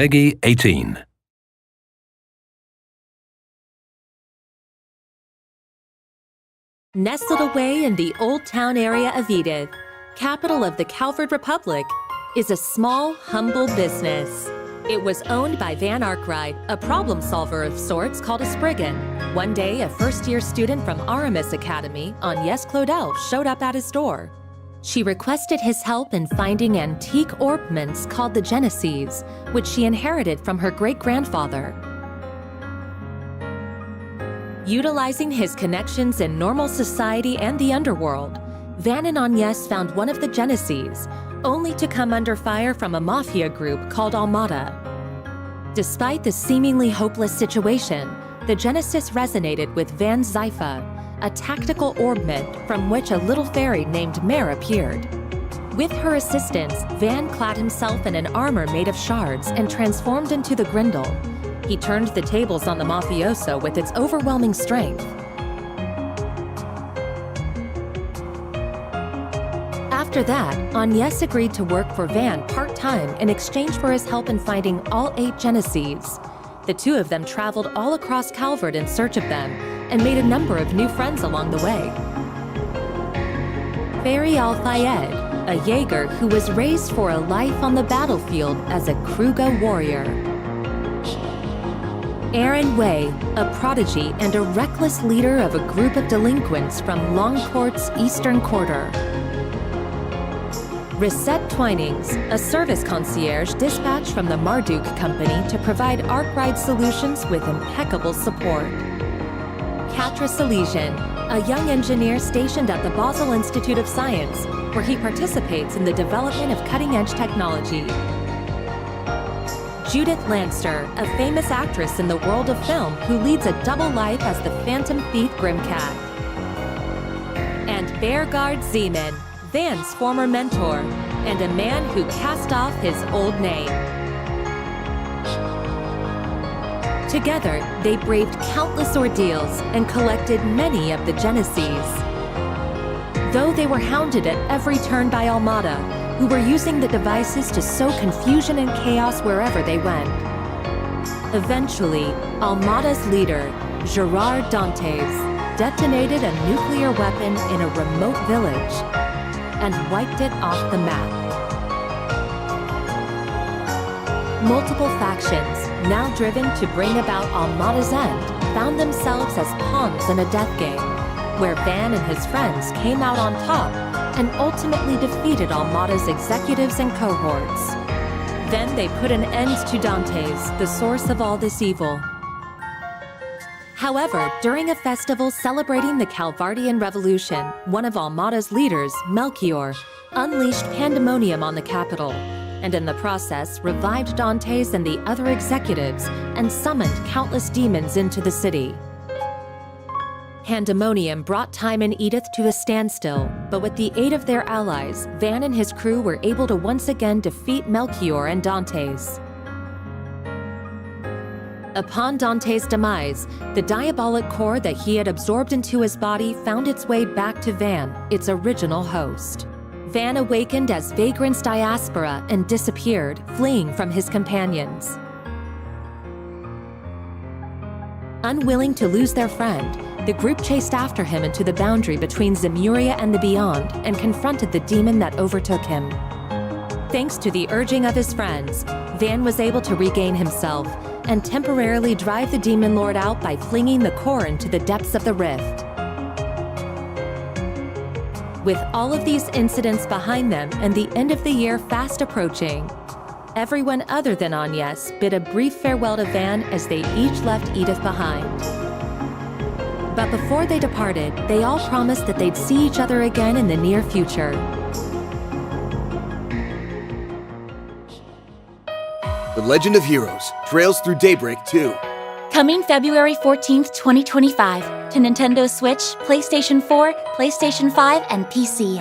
Peggy 18. Nestled away in the Old Town area of Edith, capital of the Calvert Republic, is a small, humble business. It was owned by Van Arkwright, a problem solver of sorts called a Spriggan. One day, a first-year student from Aramis Academy, Agnès Claudel, showed up at his door. She requested his help in finding antique ornaments called the Genesees, which she inherited from her great-grandfather. Utilizing his connections in normal society and the underworld, Van and Agnès found one of the Genesees, only to come under fire from a mafia group called Almada. Despite the seemingly hopeless situation, the Genesis resonated with Van's Zypha, a tactical ornament from which a little fairy named Mare appeared. With her assistance, Van clad himself in an armor made of shards and transformed into the Grindel. He turned the tables on the mafioso with its overwhelming strength. After that, Agnès agreed to work for Van part-time in exchange for his help in finding all 8 Genesees. The two of them traveled all across Calvert in search of them and made a number of new friends along the way. Fairy Al-Fayed, a Jaeger who was raised for a life on the battlefield as a Kruga warrior. Aaron Way, a prodigy and a reckless leader of a group of delinquents from Longcourt's Eastern Quarter. Risette Twinings, a service concierge dispatched from the Marduk Company to provide Arkwright solutions with impeccable support. Katra Salesian, a young engineer stationed at the Basel Institute of Science, where he participates in the development of cutting-edge technology. Judith Lanster, a famous actress in the world of film who leads a double life as the Phantom Thief Grimcat. And Beargard Zeman, Van's former mentor, and a man who cast off his old name. Together, they braved countless ordeals and collected many of the Genesees. Though they were hounded at every turn by Almada, who were using the devices to sow confusion and chaos wherever they went. Eventually, Almada's leader, Gerard Dantes, detonated a nuclear weapon in a remote village and wiped it off the map. Multiple factions, now driven to bring about Almada's end, found themselves as pawns in a death game, where Van and his friends came out on top and ultimately defeated Almada's executives and cohorts. Then they put an end to Dantes, the source of all this evil. However, during a festival celebrating the Calvardian Revolution, one of Almada's leaders, Melchior, unleashed pandemonium on the capital, and in the process revived Dantes and the other executives and summoned countless demons into the city. Pandemonium brought time in Edith to a standstill, but with the aid of their allies, Van and his crew were able to once again defeat Melchior and Dantes. Upon Dantes' demise, the diabolic core that he had absorbed into his body found its way back to Van, its original host. Van awakened as Vagrant's diaspora and disappeared, fleeing from his companions. Unwilling to lose their friend, the group chased after him into the boundary between Zemuria and the Beyond and confronted the demon that overtook him. Thanks to the urging of his friends, Van was able to regain himself and temporarily drive the demon lord out by flinging the core into the depths of the rift. With all of these incidents behind them and the end of the year fast approaching, everyone other than Agnès bid a brief farewell to Van as they each left Edith behind. But before they departed, they all promised that they'd see each other again in the near future. The Legend of Heroes, Trails Through Daybreak 2. Coming February 14th, 2025 to Nintendo Switch, PlayStation 4, PlayStation 5, and PC.